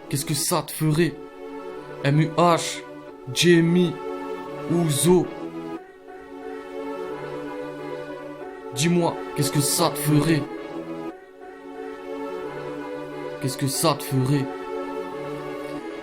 qu'est-ce que ça te ferait? MUH, Jamie, Ouzo. Dis-moi, qu'est-ce que ça te ferait? Qu'est-ce que ça te ferait?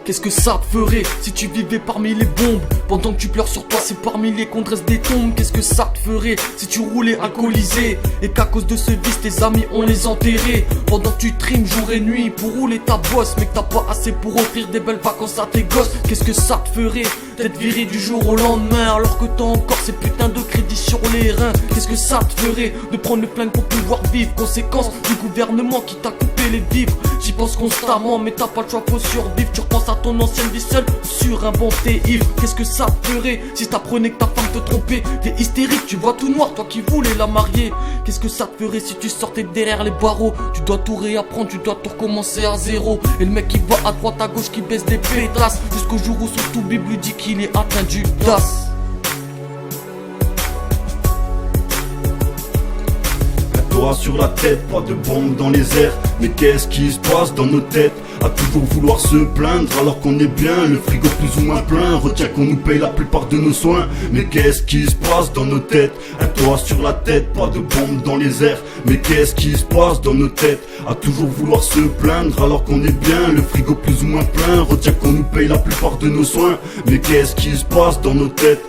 Qu'est-ce que ça te ferait si tu vivais parmi les bombes? Pendant que tu pleures sur toi, c'est parmi les qu'on dresse des tombes. Qu'est-ce que ça te ferait si tu roulais alcoolisé et qu'à cause de ce vice, tes amis ont les enterrés? Pendant que tu trimes jour et nuit pour rouler ta bosse, mais que t'as pas assez pour offrir des belles vacances à tes gosses. Qu'est-ce que ça te ferait d'être viré du jour au lendemain alors que t'as encore ces putains de crédits sur les reins? Qu'est-ce que ça te ferait de prendre le plein pour pouvoir vivre? Conséquence du gouvernement qui t'a coupé les vivres. J'y pense constamment mais t'as pas le choix, faut survivre. Tu repenses à ton ancienne vie seule sur un banc, t'es ivre. Qu'est-ce que ça te ferait si t'apprenais que ta femme te trompait? T'es hystérique, tu vois tout noir, toi qui voulais la marier. Qu'est-ce que ça te ferait si tu sortais derrière les barreaux? Tu dois tout réapprendre, tu dois tout recommencer à zéro. Et le mec qui va à droite à gauche qui baisse des pétasses jusqu'au jour où son tout Bible lui dit qu'il est atteint du DAS. Toi sur la tête, pas de bombe dans les airs. Mais qu'est-ce qui se passe dans nos têtes? À toujours vouloir se plaindre alors qu'on est bien, le frigo plus ou moins plein. Retiens qu'on nous paye la plupart de nos soins. Mais qu'est-ce qui se passe dans nos têtes? Un toit sur la tête, pas de bombe dans les airs. Mais qu'est-ce qui se passe dans nos têtes? À toujours vouloir se plaindre alors qu'on est bien, le frigo plus ou moins plein. Retiens qu'on nous paye la plupart de nos soins. Mais qu'est-ce qui se passe dans nos têtes?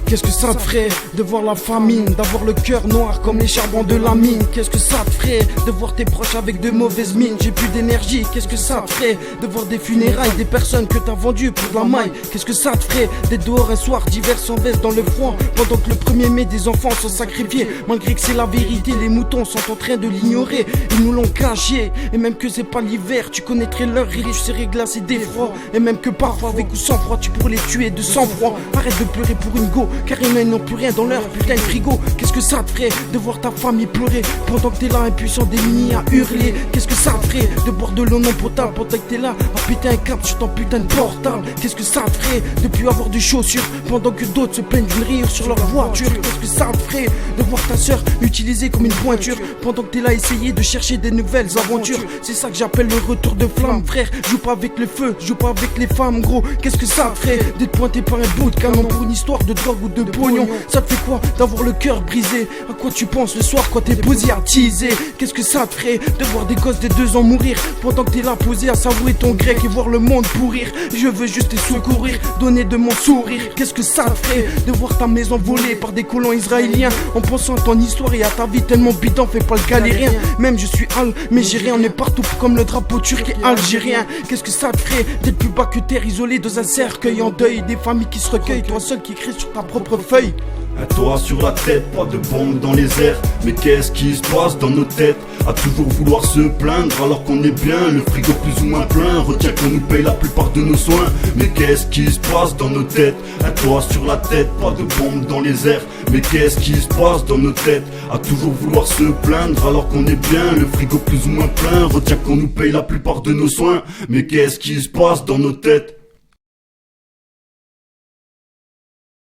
Qu'est-ce que ça te ferait de voir la famine, d'avoir le cœur noir comme les charbons de la mine? Qu'est-ce que ça te ferait de voir tes proches avec de mauvaises mines? J'ai plus d'énergie. Qu'est-ce que ça te ferait de voir des funérailles, des personnes que t'as vendues pour de la maille? Qu'est-ce que ça te ferait d'être dehors un soir d'hiver sans veste dans le froid pendant que le 1er mai des enfants sont sacrifiés? Malgré que c'est la vérité, les moutons sont en train de l'ignorer. Ils nous l'ont caché. Et même que c'est pas l'hiver, tu connaîtrais leur rire, tu serais glacé d'effroi. Et même que parfois avec ou sans froid, tu pourrais les tuer de sang-froid. Arrête de pleurer pour une go, car ils n'ont plus rien dans leur putain de frigo. Qu'est-ce que ça te ferait de voir ta famille pleurer pendant que t'es là impuissant démuni à hurler? Qu'est-ce que ça te ferait de boire de l'eau non potable pendant que t'es là à péter un câble sur ton putain de portable? Qu'est-ce que ça te ferait de plus avoir de chaussures pendant que d'autres se plaignent d'une rayure sur leur voiture? Qu'est-ce que ça te ferait de voir ta soeur utilisée comme une pointure pendant que t'es là à essayer de chercher des nouvelles aventures? C'est ça que j'appelle le retour de flamme, frère. Joue pas avec le feu, joue pas avec les femmes, gros. Qu'est-ce que ça te ferait d'être pointé par un bout de canon pour une histoire de drogue ou de pognon? Ça te fait quoi d'avoir le cœur brisé? À quoi tu penses le soir quand t'es posé à teaser? Qu'est-ce que ça te ferait de voir des gosses de 2 ans mourir pendant que t'es là posé à savourer ton grec et voir le monde pourrir? Je veux juste te secourir, donner de mon sourire. Qu'est-ce que ça te ferait de voir ta maison volée par des colons israéliens en pensant à ton histoire et à ta vie tellement bidon? Fais pas le galérien. Même je suis al, mais j'ai rien, on est partout comme le drapeau turc et algérien. Qu'est-ce que ça te ferait d'être plus bas que terre, isolé dans un cercueil en deuil? Des familles qui se recueillent, toi seul qui écris sur ta propre feuille. Un toit sur la tête, pas de bombe dans les airs. Mais qu'est-ce qui se passe dans nos têtes? À toujours vouloir se plaindre alors qu'on est bien, le frigo plus ou moins plein. Retiens qu'on nous paye la plupart de nos soins. Mais qu'est-ce qui se passe dans nos têtes? Un toit sur la tête, pas de bombe dans les airs. Mais qu'est-ce qui se passe dans nos têtes? À toujours vouloir se plaindre alors qu'on est bien, le frigo plus ou moins plein. Retiens qu'on nous paye la plupart de nos soins. Mais qu'est-ce qui se passe dans nos têtes?